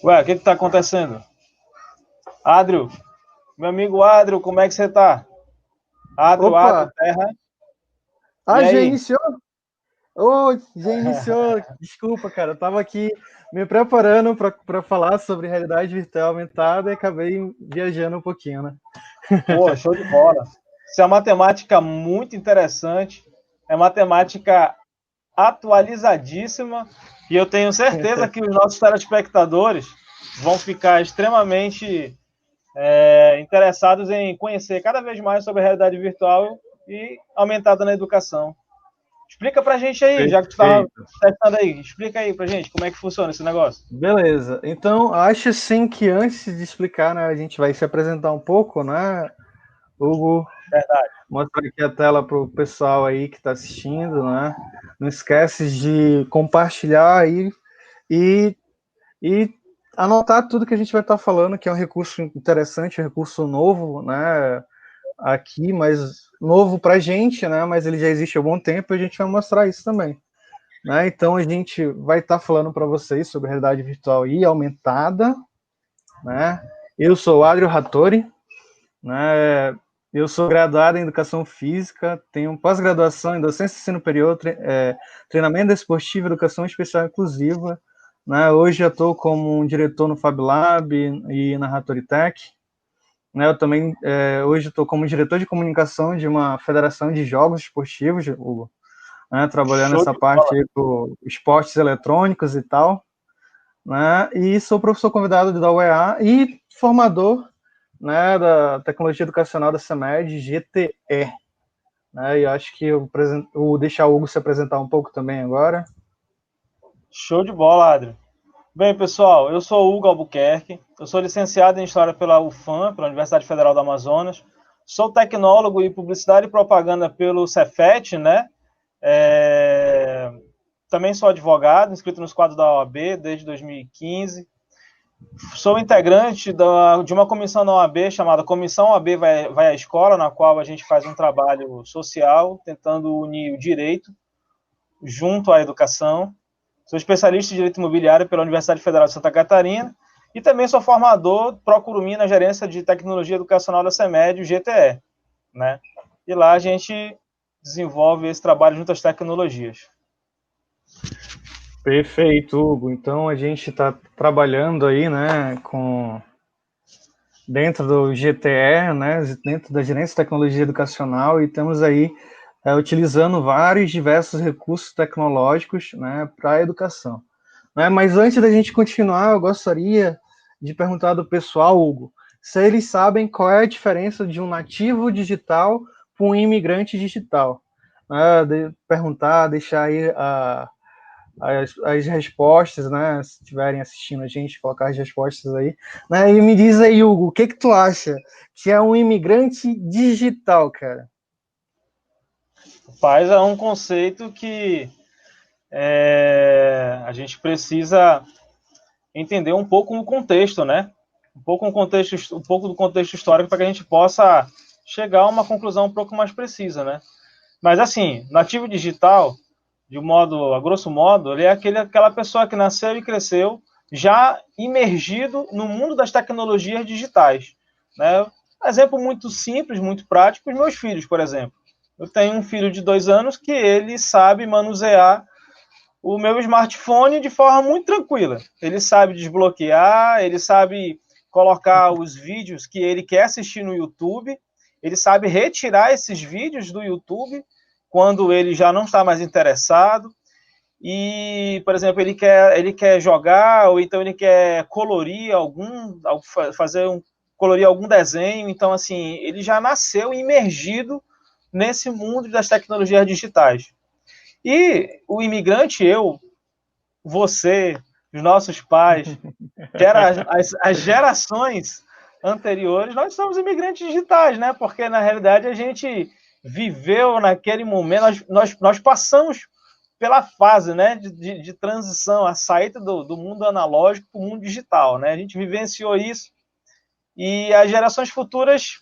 Ué, o que tá acontecendo? Adrio, meu amigo Adrio, como é que você tá? Adrio, Opa! terra. E Ah, já aí? iniciou? Ô, já iniciou. Desculpa, cara. Eu tava aqui me preparando para falar sobre realidade virtual aumentada e acabei viajando um pouquinho, né? Pô, show de bola. Isso é uma temática muito interessante, é uma temática atualizadíssima e eu tenho certeza que os nossos telespectadores vão ficar extremamente interessados em conhecer cada vez mais sobre a realidade virtual e aumentada na educação. Explica pra gente aí, já que tu estava Perfeito. testando aí, explica aí pra gente como é que funciona esse negócio. Beleza. Então, acho sim que antes de explicar, né, a gente vai se apresentar um pouco, né, Hugo? Verdade. Mostra aqui a tela para o pessoal aí que está assistindo, né? Não esquece de compartilhar aí e e anotar tudo que a gente vai estar falando, que é um recurso interessante, um recurso novo, né, aqui, mas novo para a gente, né, mas ele já existe há algum tempo e a gente vai mostrar isso também. Né? Então a gente vai estar falando para vocês sobre realidade virtual e aumentada. Né? Eu sou o Adrio Hattori, né? Eu sou graduado em Educação Física, tenho pós-graduação em Docência e Ensino Superior, Treinamento Esportivo e Educação Especial Inclusiva. Né? Hoje eu estou como um diretor no Fab Lab e na Hattori-Tech. Né? Eu também, hoje estou como diretor de comunicação de uma federação de jogos esportivos, Hugo, né? Trabalhando Show nessa de bola. parte aí com esportes eletrônicos e tal. Né? E sou professor convidado da UEA e formador, né, da tecnologia educacional da CEMED, GTE. Né? E acho que eu vou deixar o Hugo se apresentar um pouco também agora. Show de bola, Adri. Bem, pessoal, eu sou o Hugo Albuquerque, eu sou licenciado em História pela UFAM, pela Universidade Federal do Amazonas, sou tecnólogo em Publicidade e Propaganda pelo Cefet, né? É... Também sou advogado, inscrito nos quadros da OAB desde 2015. Sou integrante de uma comissão da OAB chamada Comissão OAB vai à Escola, na qual a gente faz um trabalho social, tentando unir o direito junto à educação. Sou especialista em direito imobiliário pela Universidade Federal de Santa Catarina e também sou formador Procurumi na gerência de tecnologia educacional da CEMED, o GTE, né? E lá a gente desenvolve esse trabalho junto às tecnologias. Perfeito, Hugo. Então a gente está trabalhando aí, né, com dentro do GTE, né, dentro da Gerência de Tecnologia Educacional, e estamos aí utilizando vários diversos recursos tecnológicos, né, para a educação. Né? Mas antes da gente continuar, eu gostaria de perguntar do pessoal, Hugo, se eles sabem qual é a diferença de um nativo digital para um imigrante digital. Né? Perguntar, deixar aí as respostas, né? Se estiverem assistindo a gente, colocar as respostas aí. Né? E me diz aí, Hugo, o que que tu acha que é um imigrante digital, cara? Paz é um conceito que a gente precisa entender um pouco o contexto, né? Um pouco do contexto histórico para que a gente possa chegar a uma conclusão um pouco mais precisa, né? Mas assim, nativo digital, a grosso modo, ele é aquela pessoa que nasceu e cresceu já imergido no mundo das tecnologias digitais, né? Um exemplo muito simples, muito prático, os meus filhos, por exemplo. Eu tenho um filho de 2 anos que ele sabe manusear o meu smartphone de forma muito tranquila. Ele sabe desbloquear, ele sabe colocar os vídeos que ele quer assistir no YouTube, ele sabe retirar esses vídeos do YouTube quando ele já não está mais interessado. E, por exemplo, ele quer jogar, ou então ele quer colorir colorir algum desenho. Então, assim, ele já nasceu imergido nesse mundo das tecnologias digitais. E o imigrante, você, os nossos pais, as gerações anteriores, nós somos imigrantes digitais, né? Porque na realidade a gente viveu naquele momento, nós passamos pela fase, né, de transição, a saída do mundo analógico para o mundo digital, né? A gente vivenciou isso e as gerações futuras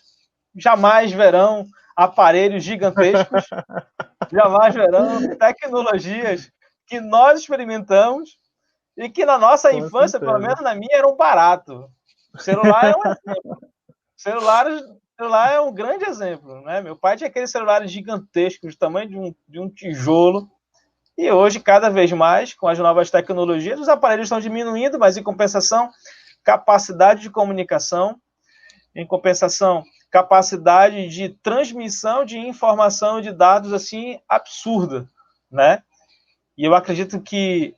jamais verão aparelhos gigantescos, jamais verão tecnologias que nós experimentamos e que na nossa Com infância, pelo certeza. menos na minha, era um barato. O celular é um exemplo. O celular é um grande exemplo, né? Meu pai tinha aqueles celulares gigantescos, do tamanho de um tijolo, e hoje, cada vez mais, com as novas tecnologias, os aparelhos estão diminuindo, mas em compensação, capacidade de comunicação, em compensação, capacidade de transmissão de informação, de dados, assim, absurda, né? E eu acredito que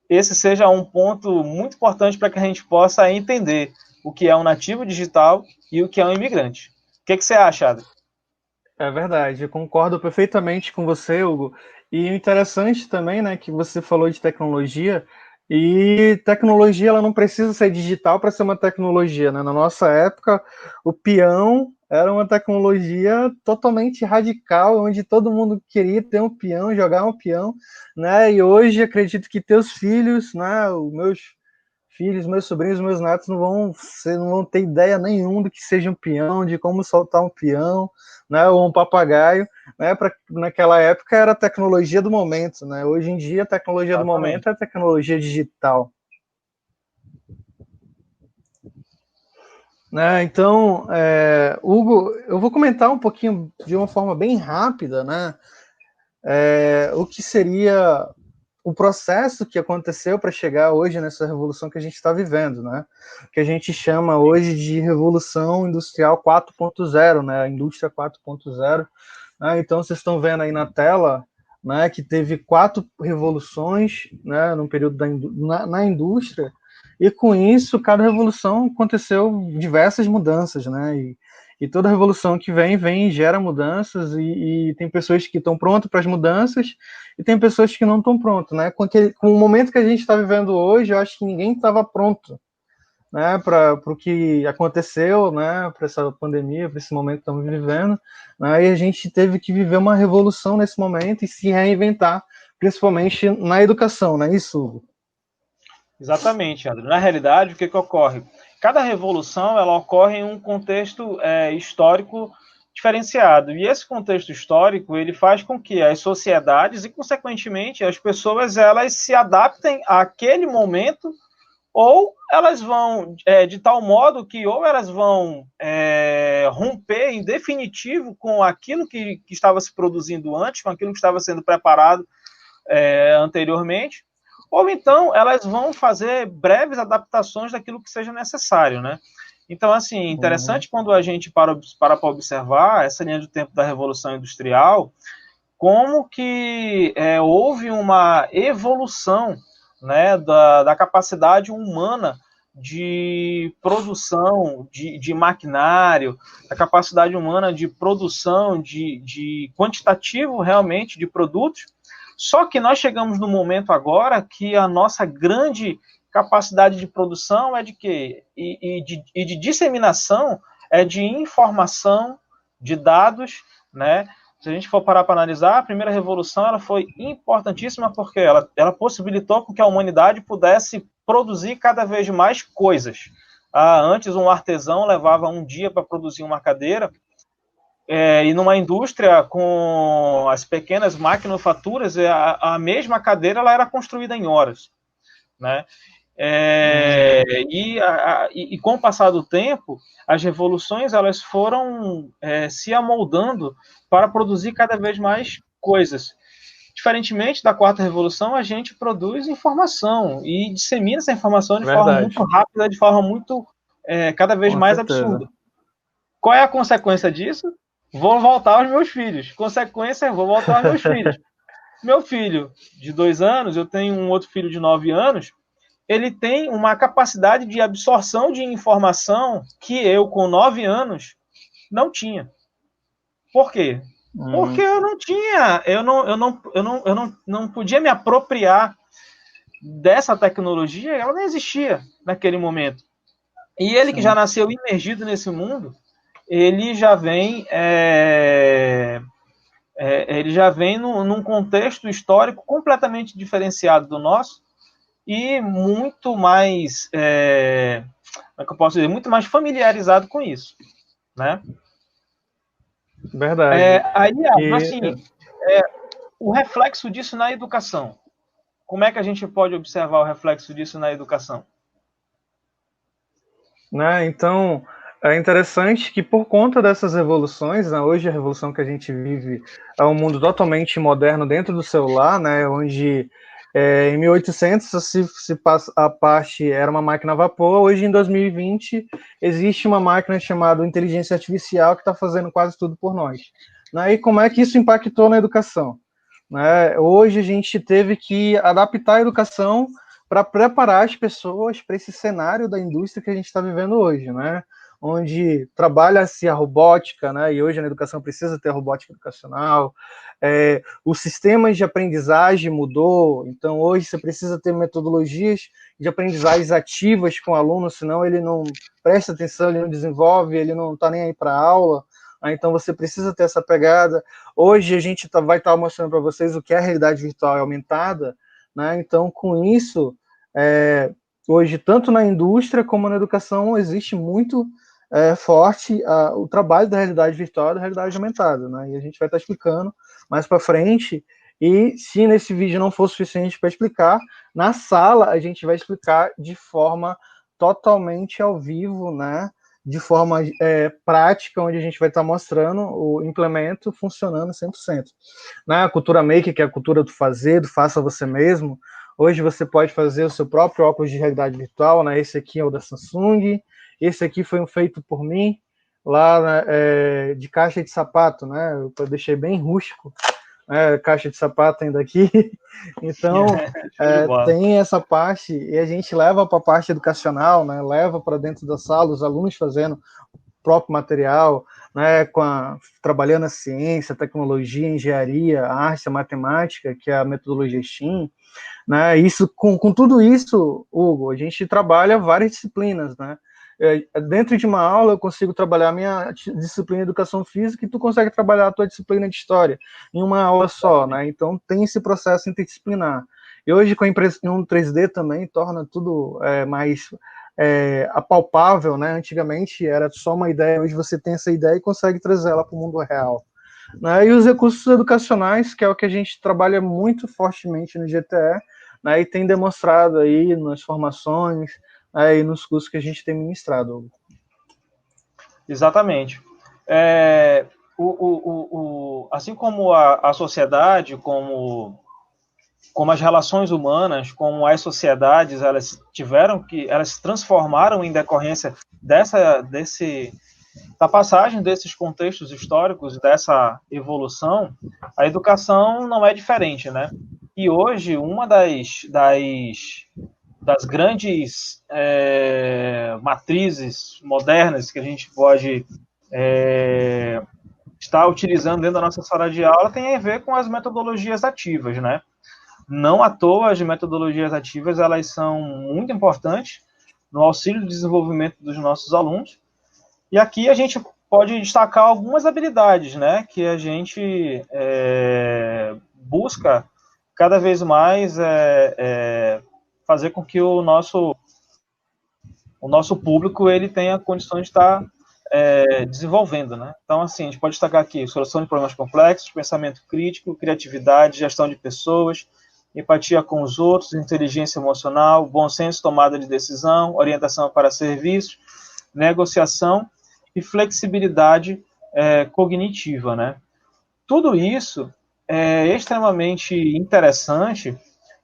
esse seja um ponto muito importante para que a gente possa entender o que é um nativo digital e o que é um imigrante. O que você acha, Adri? É verdade, eu concordo perfeitamente com você, Hugo. E o interessante também, né, que você falou de tecnologia, e tecnologia ela não precisa ser digital para ser uma tecnologia, né? Na nossa época, o peão era uma tecnologia totalmente radical, onde todo mundo queria ter um peão, jogar um peão, né? E hoje acredito que teus filhos, né, os meus filhos, meus sobrinhos, meus netos não vão ter ideia nenhuma do que seja um peão, de como soltar um peão, né, ou um papagaio, né, naquela época era a tecnologia do momento, né, hoje em dia a tecnologia do momento Exatamente. é a tecnologia digital. Né, então, Hugo, eu vou comentar um pouquinho de uma forma bem rápida, né, o que seria o processo que aconteceu para chegar hoje nessa revolução que a gente está vivendo, né? Que a gente chama hoje de Revolução Industrial 4.0, né? A indústria 4.0. Né? Então, vocês estão vendo aí na tela, né, que teve 4 revoluções, né, no período na indústria, e com isso, cada revolução aconteceu diversas mudanças, né? E toda revolução que vem e gera mudanças, e tem pessoas que estão prontas para as mudanças, e tem pessoas que não estão prontas, né? Com o momento que a gente está vivendo hoje, eu acho que ninguém estava pronto, né, para o que aconteceu, né, para essa pandemia, para esse momento que estamos vivendo, né, e a gente teve que viver uma revolução nesse momento e se reinventar, principalmente na educação, não é isso, Hugo? Exatamente, André. Na realidade, o que ocorre? Cada revolução ela ocorre em um contexto histórico diferenciado. E esse contexto histórico ele faz com que as sociedades e, consequentemente, as pessoas elas se adaptem àquele momento ou elas vão de tal modo que ou elas vão romper em definitivo com aquilo que estava se produzindo antes, com aquilo que estava sendo preparado anteriormente, ou então elas vão fazer breves adaptações daquilo que seja necessário, né? Então, assim, interessante quando a gente para observar essa linha do tempo da Revolução Industrial, como que houve uma evolução, né, da capacidade humana de produção de maquinário, a capacidade humana de produção de quantitativo realmente de produtos. Só que nós chegamos no momento agora que a nossa grande capacidade de produção é de quê? E de disseminação é de informação, de dados, né? Se a gente for parar para analisar, a primeira revolução ela foi importantíssima porque ela possibilitou que a humanidade pudesse produzir cada vez mais coisas. Antes, um artesão levava um dia para produzir uma cadeira, e numa indústria com as pequenas maquinofaturas, a mesma cadeira ela era construída em horas, né? E com o passar do tempo, as revoluções elas foram se amoldando para produzir cada vez mais coisas. Diferentemente da quarta revolução, a gente produz informação e dissemina essa informação de forma Verdade, muito rápida, de forma muito cada vez com mais certeza. absurda. Qual é a consequência disso? Vou voltar aos meus filhos. Consequência, vou voltar aos meus filhos. Meu filho de 2 anos, eu tenho um outro filho de 9 anos, ele tem uma capacidade de absorção de informação que eu, com 9 anos, não tinha. Por quê? Porque eu não tinha, eu não podia me apropriar dessa tecnologia, ela não existia naquele momento. E ele que já Sim. nasceu imergido nesse mundo, ele já vem ele já vem num contexto histórico completamente diferenciado do nosso e muito mais, como é que eu posso dizer, muito mais familiarizado com isso, né? Verdade. Aí, E assim, o reflexo disso na educação. como é que a gente pode observar o reflexo disso na educação? Né? Então, é interessante que por conta dessas revoluções, né, hoje a revolução que a gente vive é um mundo totalmente moderno dentro do celular, né, onde em 1800 se passa, a parte era uma máquina a vapor, hoje em 2020 existe uma máquina chamada inteligência artificial que está fazendo quase tudo por nós. Né? E como é que isso impactou na educação? Né? Hoje a gente teve que adaptar a educação para preparar as pessoas para esse cenário da indústria que a gente está vivendo hoje, né? Onde trabalha-se a robótica, né? E hoje na educação precisa ter a robótica educacional. Os sistemas de aprendizagem mudou, então hoje você precisa ter metodologias de aprendizagem ativas com o aluno, senão ele não presta atenção, ele não desenvolve, ele não está nem aí para a aula. Então você precisa ter essa pegada. Hoje a gente vai estar mostrando para vocês o que é a realidade virtual aumentada, né? Então, com isso, hoje, tanto na indústria como na educação, existe muito forte o trabalho da realidade virtual e da realidade aumentada. Né? E a gente vai estar explicando mais para frente. E se nesse vídeo não for suficiente para explicar, na sala a gente vai explicar de forma totalmente ao vivo, né? De forma prática, onde a gente vai estar mostrando o implemento funcionando 100%. Na cultura maker, que é a cultura do fazer, do faça você mesmo, hoje você pode fazer o seu próprio óculos de realidade virtual, né? Esse aqui é o da Samsung, esse aqui foi um feito por mim, lá de caixa de sapato, né? Eu deixei bem rústico, caixa de sapato ainda aqui. Então, tem essa parte, e a gente leva para a parte educacional, né? Leva para dentro da sala, os alunos fazendo o próprio material, né? Trabalhando a ciência, a tecnologia, a engenharia, a arte, a matemática, que é a metodologia STEAM. Né? Isso, com tudo isso, Hugo, a gente trabalha várias disciplinas, né? Dentro de uma aula eu consigo trabalhar a minha disciplina de educação física e tu consegue trabalhar a tua disciplina de história em uma aula só, né? Então tem esse processo interdisciplinar. E hoje com a impressão 3D também torna tudo mais apalpável, né? Antigamente era só uma ideia, hoje você tem essa ideia e consegue trazer ela para o mundo real. Né? E os recursos educacionais, que é o que a gente trabalha muito fortemente no GTE, né? E tem demonstrado aí nas formações, e nos cursos que a gente tem ministrado. Exatamente. Assim como a sociedade, como as relações humanas, como as sociedades, elas se transformaram em decorrência da passagem desses contextos históricos, dessa evolução, a educação não é diferente, né? E hoje, uma das grandes matrizes modernas que a gente pode estar utilizando dentro da nossa sala de aula tem a ver com as metodologias ativas, né? Não à toa, as metodologias ativas elas são muito importantes no auxílio do desenvolvimento dos nossos alunos. E aqui a gente pode destacar algumas habilidades, né, que a gente busca cada vez mais fazer com que o nosso público ele tenha condições de estar desenvolvendo, né? Então, assim, a gente pode destacar aqui solução de problemas complexos, pensamento crítico, criatividade, gestão de pessoas, empatia com os outros, inteligência emocional, bom senso, tomada de decisão, orientação para serviços, negociação e flexibilidade cognitiva, né? Tudo isso é extremamente interessante.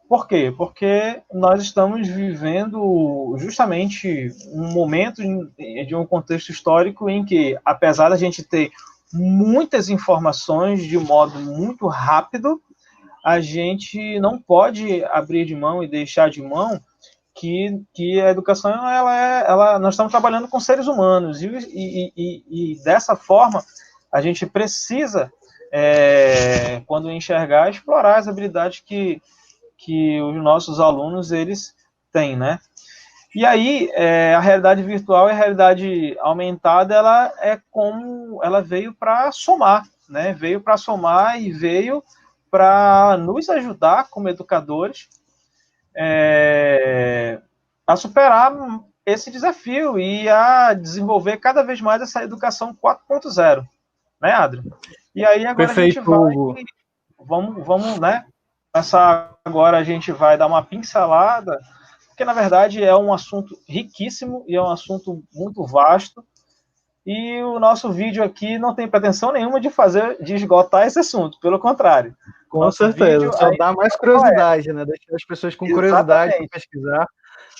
Por quê? Porque nós estamos vivendo justamente um momento de um contexto histórico em que, apesar da gente ter muitas informações de modo muito rápido, a gente não pode abrir de mão e deixar de mão que a educação nós estamos trabalhando com seres humanos e dessa forma a gente precisa quando enxergar explorar as habilidades que os nossos alunos eles têm, né? E aí a realidade virtual e a realidade aumentada ela veio para somar, né? Veio para somar e veio para nos ajudar como educadores a superar esse desafio e a desenvolver cada vez mais essa educação 4.0, né, Adri? E aí agora Perfeito, a gente vai, Hugo. vamos, né, essa agora a gente vai dar uma pincelada, porque na verdade é um assunto riquíssimo e é um assunto muito vasto. E o nosso vídeo aqui não tem pretensão nenhuma de esgotar esse assunto, pelo contrário. Com Nosso certeza, vídeo só dá mais curiosidade, né? Deixar as pessoas com curiosidade para exatamente. pesquisar,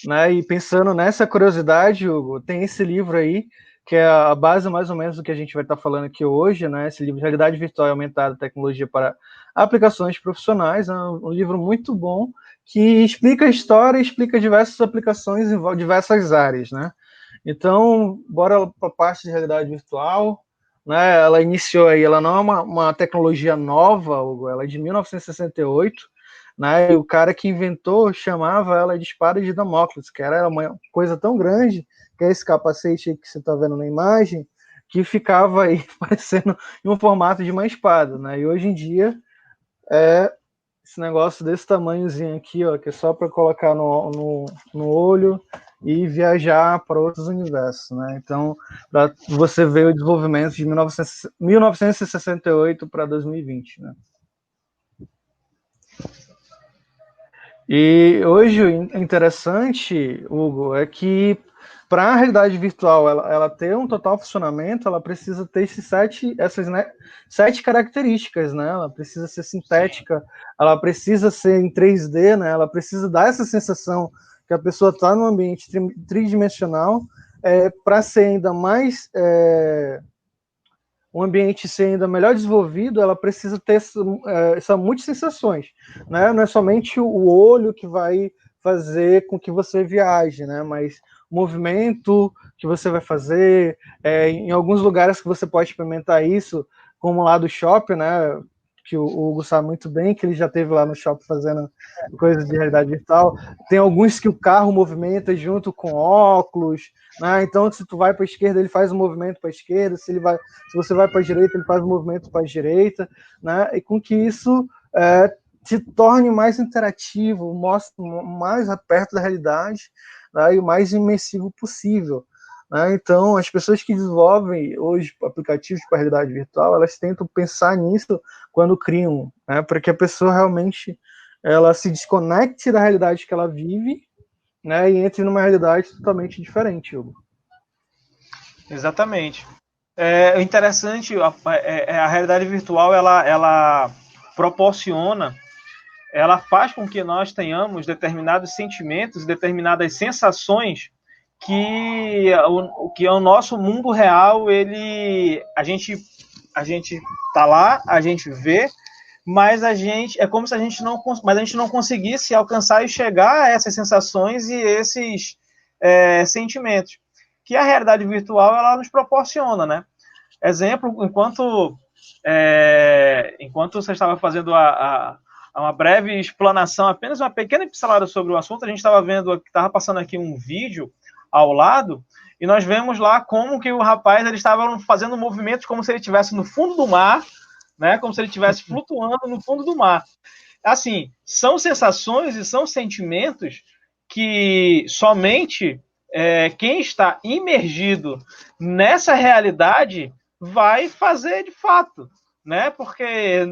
né? E pensando nessa curiosidade, Hugo, tem esse livro aí, que é a base mais ou menos do que a gente vai estar falando aqui hoje, né? Esse livro, Realidade Virtual e Aumentada, Tecnologia para Aplicações Profissionais, é um livro muito bom, que explica a história e explica diversas aplicações em diversas áreas, né? Então, bora para a parte de realidade virtual, né? Ela iniciou aí, ela não é uma tecnologia nova, Hugo, ela é de 1968, né? E o cara que inventou chamava ela de espada de Damocles, que era uma coisa tão grande, que é esse capacete aí que você está vendo na imagem, que ficava aí parecendo em um formato de uma espada, né? E hoje em dia é esse negócio desse tamanhozinho aqui, ó, que é só para colocar no olho e viajar para outros universos, né? Então, você vê o desenvolvimento de 1968 para 2020, né? E hoje o interessante, Hugo, é que para a realidade virtual ela ter um total funcionamento, ela precisa ter essas, né, 7 características, né? Ela precisa ser sintética, ela precisa ser em 3D, né? Ela precisa dar essa sensação que a pessoa está num ambiente tridimensional, para ser ainda mais um ambiente ser ainda melhor desenvolvido, ela precisa ter essa multissensações, né? Não é somente o olho que vai fazer com que você viaje, né? Mas o movimento que você vai fazer, em alguns lugares que você pode experimentar isso, como lá do shopping, né? Que o Hugo sabe muito bem, que ele já esteve lá no shopping fazendo coisas de realidade virtual. Tem alguns que o carro movimenta junto com óculos, né? Então, se tu vai para a esquerda, ele faz um movimento para a esquerda, se você vai para a direita, ele faz um movimento para a direita, né? E com que isso te torne mais interativo, mostre mais perto da realidade, né? E o mais imersivo possível. Né? Então, as pessoas que desenvolvem hoje aplicativos para realidade virtual, elas tentam pensar nisso quando criam, né? Para que a pessoa realmente ela se desconecte da realidade que ela vive, né? E entre numa realidade totalmente diferente, Hugo. Exatamente. O interessante, a realidade virtual, ela proporciona, ela faz com que nós tenhamos determinados sentimentos, determinadas sensações que o nosso mundo real, a gente tá lá, a gente vê, mas é como se a gente não conseguisse alcançar e chegar a essas sensações e esses sentimentos que a realidade virtual ela nos proporciona, né? Exemplo, enquanto você estava fazendo uma breve explanação, apenas uma pequena pincelada sobre o assunto, a gente estava passando aqui um vídeo ao lado, e nós vemos lá como que o rapaz ele estava fazendo movimentos como se ele estivesse no fundo do mar, né? Como se ele estivesse flutuando no fundo do mar. Assim, são sensações e são sentimentos que somente quem está imergido nessa realidade vai fazer de fato, né? Porque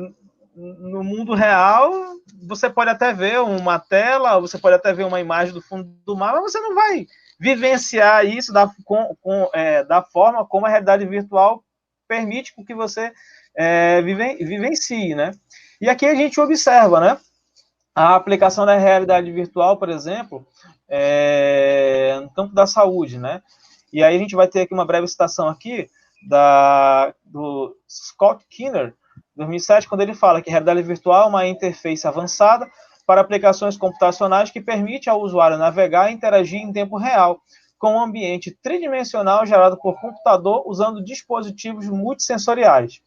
no mundo real você pode até ver uma tela, você pode até ver uma imagem do fundo do mar, mas você não vai vivenciar isso da forma como a realidade virtual permite que você vivencie, né? E aqui a gente observa, né? A aplicação da realidade virtual, por exemplo, no campo da saúde, né? E aí a gente vai ter aqui uma breve citação aqui do Scott Kinner, 2007, quando ele fala que a realidade virtual é uma interface avançada para aplicações computacionais que permite ao usuário navegar e interagir em tempo real com um ambiente tridimensional gerado por computador usando dispositivos multissensoriais.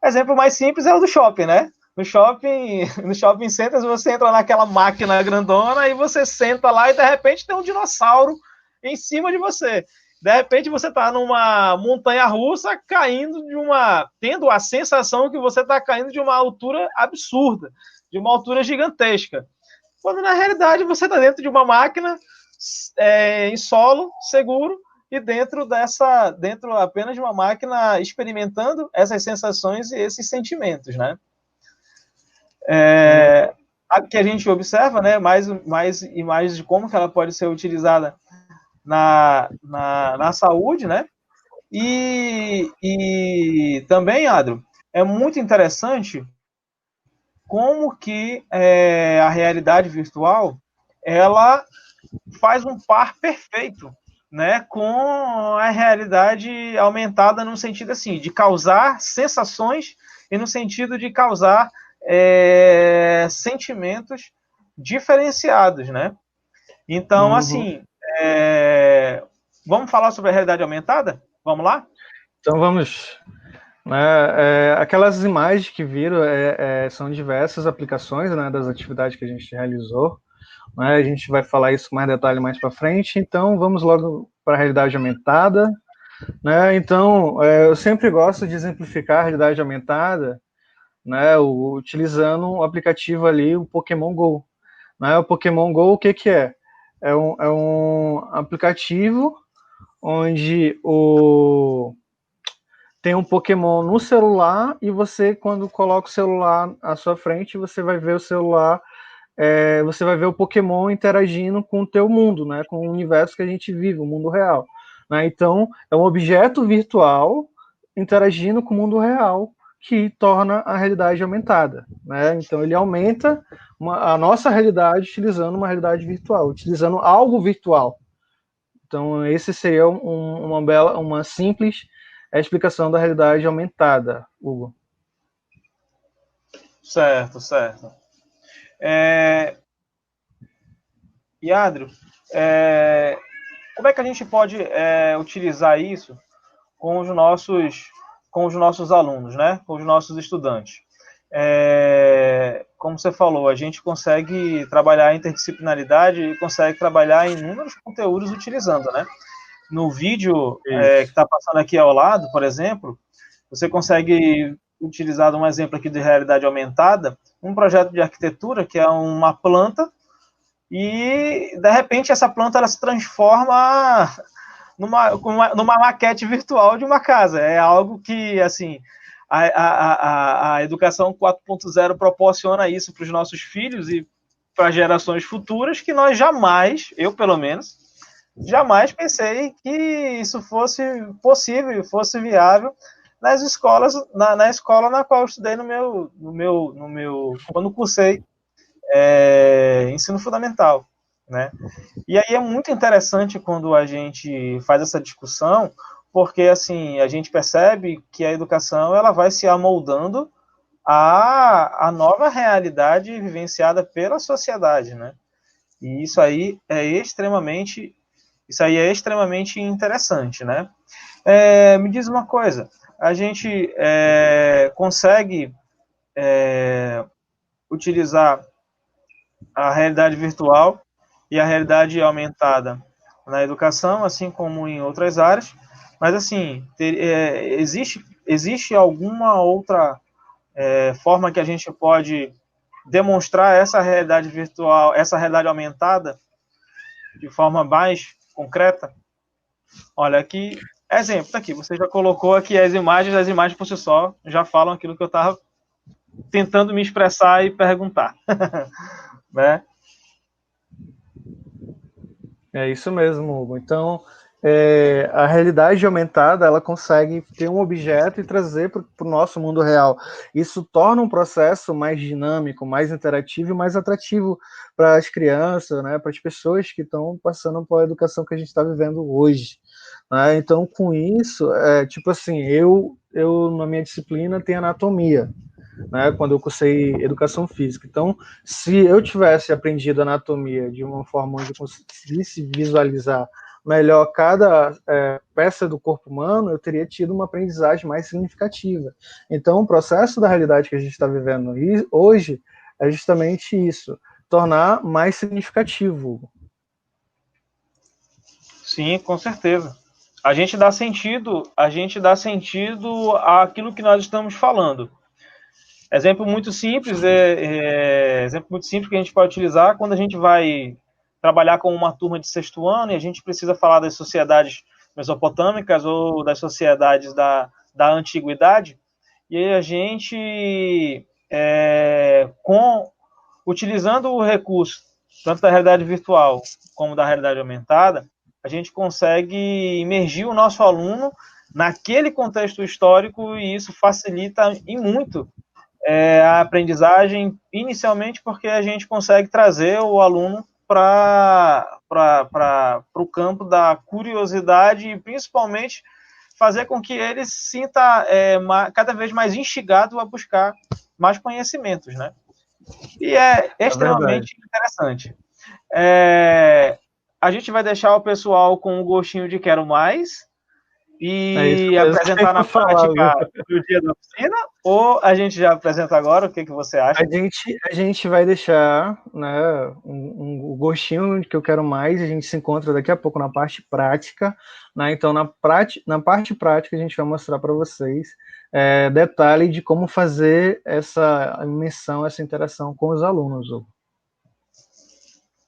Exemplo mais simples é o do shopping, né? No shopping centers, você entra naquela máquina grandona e você senta lá e de repente tem um dinossauro em cima de você. De repente você está numa montanha russa tendo a sensação que você está caindo de uma altura absurda, de uma altura gigantesca. Quando na realidade você está dentro de uma máquina em solo, seguro, e dentro apenas de uma máquina experimentando essas sensações e esses sentimentos, né? que a gente observa, né, mais imagens de como que ela pode ser utilizada na saúde, né? E também, Adro, é muito interessante como que a realidade virtual ela faz um par perfeito, né, com a realidade aumentada no sentido assim de causar sensações e no sentido de causar sentimentos diferenciados, né? Então, Uhum. assim, vamos falar sobre a realidade aumentada? Vamos lá? Então vamos. Né, aquelas imagens que viram são diversas aplicações, né, das atividades que a gente realizou. Né, a gente vai falar isso com mais detalhe mais para frente. Então vamos logo para a realidade aumentada. Né? Então eu sempre gosto de exemplificar a realidade aumentada, né, utilizando o aplicativo ali, o Pokémon Go. Né? O Pokémon Go, o que que é? É um aplicativo onde tem um Pokémon no celular e você, quando coloca o celular à sua frente, você vai ver o celular, você vai ver o Pokémon interagindo com o teu mundo, né? Com o universo que a gente vive, o mundo real. Né? Então, é um objeto virtual interagindo com o mundo real que torna a realidade aumentada. Né? Então, ele aumenta a nossa realidade utilizando uma realidade virtual, utilizando algo virtual. Então, esse seria uma simples explicação da realidade aumentada, Hugo. Certo, certo. Yadro, como é que a gente pode utilizar isso com os nossos alunos, né? Com os nossos estudantes? Como você falou, a gente consegue trabalhar a interdisciplinaridade e consegue trabalhar inúmeros conteúdos utilizando, né? No vídeo que Isso. está passando aqui ao lado, por exemplo, você consegue utilizar um exemplo aqui de realidade aumentada, um projeto de arquitetura que é uma planta e de repente essa planta ela se transforma numa maquete virtual de uma casa. É algo que assim a educação 4.0 proporciona isso para os nossos filhos e para gerações futuras que nós jamais, eu pelo menos, jamais pensei que isso fosse possível, fosse viável nas escolas, na escola na qual eu estudei quando cursei ensino fundamental, né? E aí é muito interessante quando a gente faz essa discussão, porque assim a gente percebe que a educação ela vai se amoldando à nova realidade vivenciada pela sociedade, né? E isso aí é extremamente interessante, né? Me diz uma coisa, a gente consegue utilizar a realidade virtual e a realidade aumentada na educação, assim como em outras áreas, mas assim, existe alguma outra forma que a gente pode demonstrar essa realidade virtual, essa realidade aumentada de forma mais concreta? Olha aqui, exemplo, tá aqui, você já colocou aqui as imagens por si só já falam aquilo que eu estava tentando me expressar e perguntar, né? É isso mesmo, Hugo. Então, a realidade aumentada, ela consegue ter um objeto e trazer para o nosso mundo real. Isso torna um processo mais dinâmico, mais interativo e mais atrativo para as crianças, né, para as pessoas que estão passando pela educação que a gente está vivendo hoje. Né? Então, com isso, tipo assim, eu na minha disciplina tenho anatomia. Né, quando eu cursei educação física. Então, se eu tivesse aprendido anatomia de uma forma onde eu conseguisse visualizar melhor cada peça do corpo humano, eu teria tido uma aprendizagem mais significativa. Então, o processo da realidade que a gente está vivendo hoje é justamente isso, tornar mais significativo. Sim, com certeza. A gente dá sentido àquilo que nós estamos falando. Exemplo muito simples que a gente pode utilizar quando a gente vai trabalhar com uma turma de sexto ano e a gente precisa falar das sociedades mesopotâmicas ou das sociedades da antiguidade, e aí a gente, com utilizando o recurso, tanto da realidade virtual como da realidade aumentada, a gente consegue imergir o nosso aluno naquele contexto histórico e isso facilita e muito a aprendizagem, inicialmente porque a gente consegue trazer o aluno para o campo da curiosidade e principalmente fazer com que ele se sinta cada vez mais instigado a buscar mais conhecimentos, né? E é extremamente interessante. A gente vai deixar o pessoal com um gostinho de quero mais e apresentar na prática do dia da oficina, ou a gente já apresenta agora? O que você acha? A gente vai deixar, né, um gostinho que eu quero mais, a gente se encontra daqui a pouco na parte prática, né? Então na parte prática a gente vai mostrar para vocês detalhe de como fazer essa imersão, essa interação com os alunos.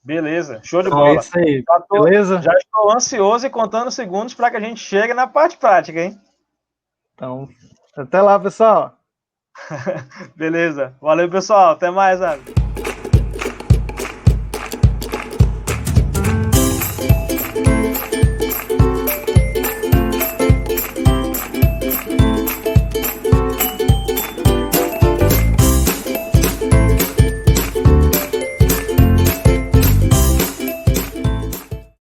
Beleza, show de bola. É isso aí, beleza? Já estou ansioso e contando segundos para que a gente chegue na parte prática, hein? Então, até lá, pessoal. Beleza. Valeu, pessoal. Até mais, amigo.